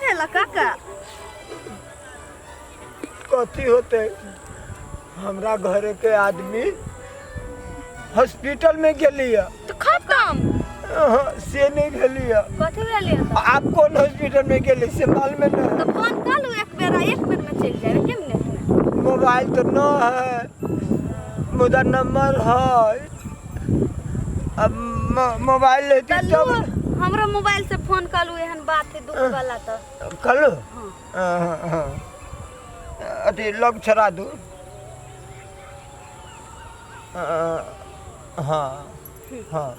भेल काका? कथी होते हमरा घर के आदमी हॉस्पिटल में गेलिए तो खत्म से नहीं भेलिए। कथी भेलिए? आप कौन हॉस्पिटल में गेली से मालूम नहीं? तो फोन कर लू एक बेर में चल जाए के मिनट में। मोबाइल तो न है, मुदा नंबर है। अब मोबाइल लेती तब हमरा मोबाइल से फोन कलू एहन बात है दुख वाला तो कलो। हां अरे लग छड़ा दो। हाँ हाँ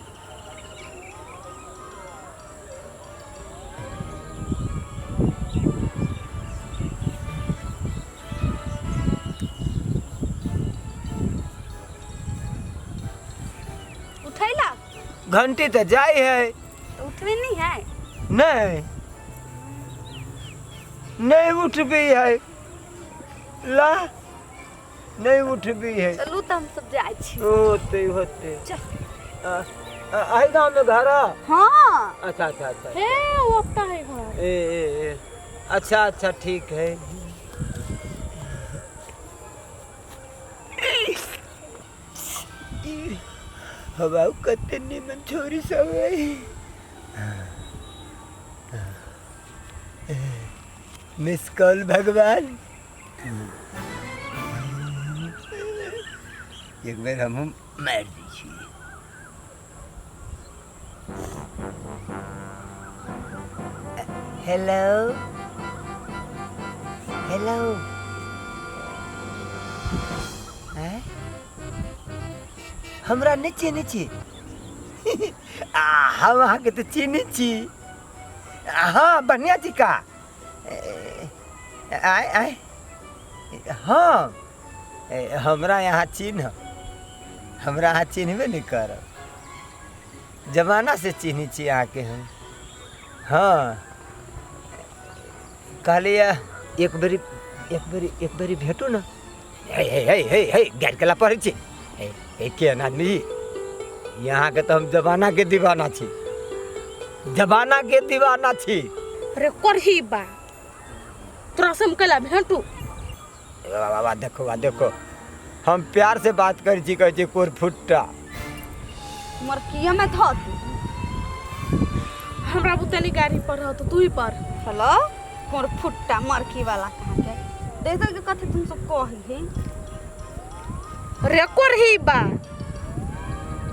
उठैला घंटी तो जाए है। उठवे नहीं है? नहीं नहीं उठ भी है। ला नहीं उठ भी है। चलू तो हम सब जाए छी। होते होते चल आई गाँव में घर। हां अच्छा अच्छा अच्छा हे वो अपना है घर। ए अच्छा अच्छा ठीक है। हवा कते निमन छोरी सब मिस कॉल भगवान। एक बेर हम मार दी छी। हेलो हेलो हमरा नहीं चिन्ह छी। हम अहाँ के तो चिन्ह छी। हाँ बढ़िया जी का आए आए हाँ हमरा यहाँ चिन्ह हमरा यहाँ चिन्हबे नहीं कर। जमाना से चिन्ह छी अहाँ के हम। हाँ कहलिए एक बेरी भेटू ना। हे गैर कला पड़े छी। केहन आदमी यहाँ के तो हम जमाना के दीवाना छी। जमाना के दीवाना छी। अरे करही बा तोरा से हम कला भेटू। बाबा देखो देखो हम प्यार से बात कर छी कह छी कोर फुट्टा मर किया में था तू हमरा बुतनी गाड़ी पर रह तो तू ही पर। हेलो कोर फुट्टा मरकी वाला कहां के देख के कथे तुम सब कही है? रे करही बा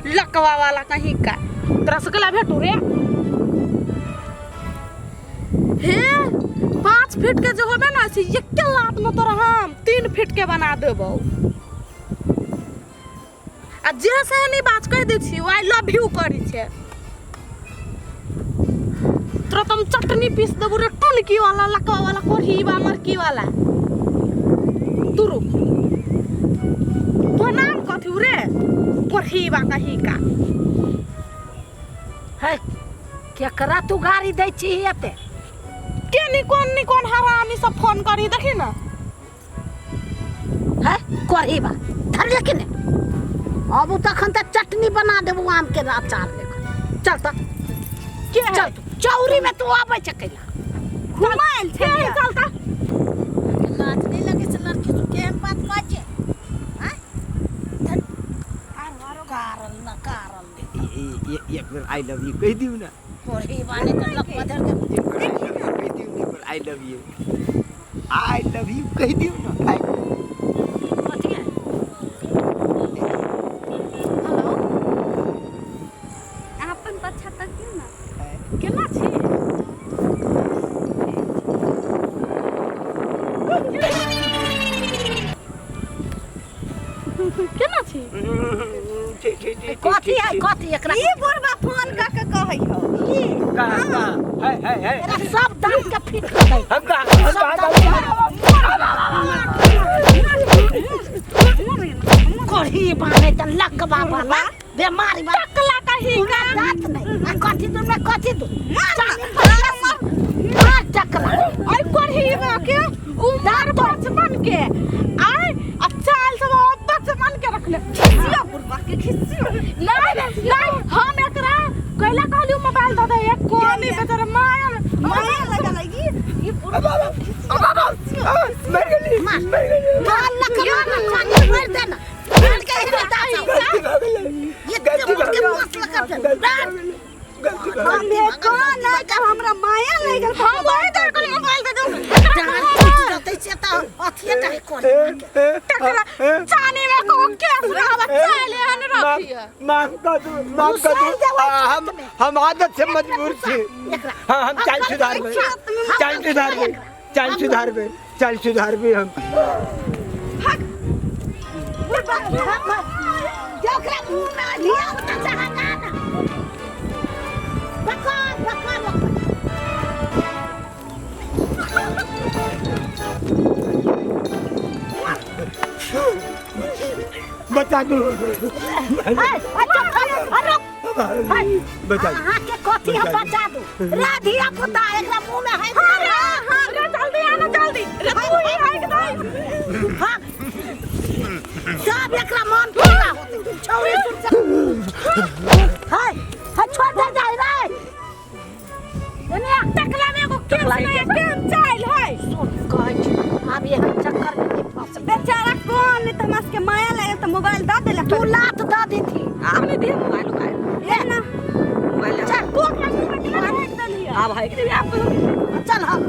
लकवा वाला कहीं का तोरा से कला भेटू रे। हे 5 फीट के जो होबे ना से एक लात में तोरा हम 3 फीट के बना देबो। आ जे से नहीं बात कह दै छी आई लव यू करी छे। तोरा तुम चटनी पीस देबो रे टनकी वाला लकवा वाला कोरही बा मरकी वाला। तुरु तो नाम कथु रे कोरही बा कहीं का है केकरा तू गाड़ी दै छी एते? के निकोन हरामी सब फोन करी देखी ना। है करही बा धर लेकिन अब तखन तक चटनी बना देबो आम के अचार लेकर। चल त के चल चौरी में तू आबै छ कैला घुमाइल छे। चल त लाज नहीं लगे से लड़की तू केहन बात कह छे? हैं धर आरो कारल न कारल एक बेर आई लव यू कह दियो ना। करही बाने त लक बदल के कह दियो ना आई लव यू कह दियो ना। कथि है? हेलो अपन पछा तक क्यों ना केना छी? केना छी? कथि है कथि एकरा? ई बुढ़वा फोन का के कहै हो। कहां है एकरा सब दांत के फिट कर दे। हम कहां करही बाने त लकवा वाला बीमारी बा टकला कहीं का दांत नहीं कथि दूर में कथि दूर मार टकला आई करही बा के उमर बचपन के आई अब चाल सब बचपन के रख ले। खिसिया बुढ़वा के खिसिया नहीं हम एकरा कैला कहलियो मोबाइल दे दे एक कोनी बेचारा माया माया लगल ये मर गई मार। मर गई मार ना करो ना चांदी मार देना डाल के इधर डाल गलती हो गई ये गलती मुड़ के हो पोस लगा दे गई डाल गलती हो हमें कौन ना जब हमरा माया लगल हम वही तर को मोबाइल दे दूं डाल टूट जाते से तो अथिए डाल कर टकरा चानी में को के सुनावा चाले हन रखिया माफ कर दो हम आदत से मजबूर थे हाँ हम चाल सुधार गए चाल सुधार गए हम जोकरा मुंह में लिया उतना चाहना ना बकवास बकवास बता दो बता हाँ के कोती हम बचा दो राधिया पुता एकरा मुंह में है हां रे जल्दी आना जल्दी रे तू ही है कि नहीं हाँ सब एकरा मन पूरा होते छौरी हाय हाय छोड़ दे जाए रे दुनिया टकला में को के सुनाया केम चाइल है सुन कह अब ये हम चक्कर में नहीं फंस बेचारा कौन नहीं तमस के माया लगल तो मोबाइल दा देला तू लात दा दी थी आपने दे मोबाइल ले ना मोबाइल चल तू अपना मुंह में दिला रख दलिया अब है कि आप चल हम